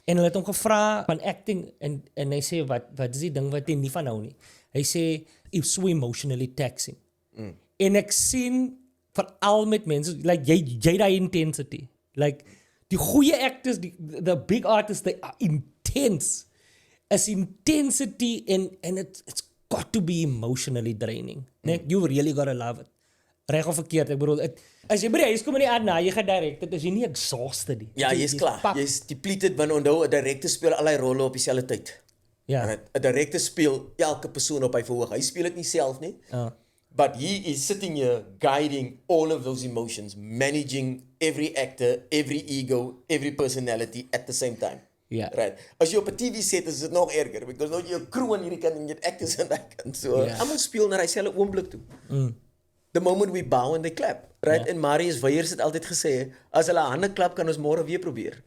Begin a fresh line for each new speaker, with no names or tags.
En hulle het hom gevra van acting en hy sê wat is die ding wat hy nie van hou nie. Hy sê it's so emotionally taxing. En ek sien veral met mense like jy daai intensity. Like die goeie actors, the big artists, they are intense. Is intensity and it's got to be emotionally draining. Nee, you really gotta love it. Reg of verkeerd, ek bedoel, as jy by die huis kom in die aand na, jy gaan direk, dit is jy nie exhausted nie.
Ja, jy's klaar. Jy's depleted, want onthou 'n direkteur speel al die rolle op dieselfde tyd.
Ja.
'n Direkteur speel elke persoon op hy verhoog. Hy speel dit nie self nie. But he is sitting here guiding all of those emotions, managing every actor, every ego, every personality at the same time.
Ja.
Right. As jy op 'n TV set is dit nog erger because nou jy 'n crew aan hierdie kant en jy het actors aan daai kant. So, almal speel na dieselfde oomblik toe. The moment we bow and they clap. Right? En Marius Weyers het altyd gesê, as hulle hande klap kan ons môre weer probeer.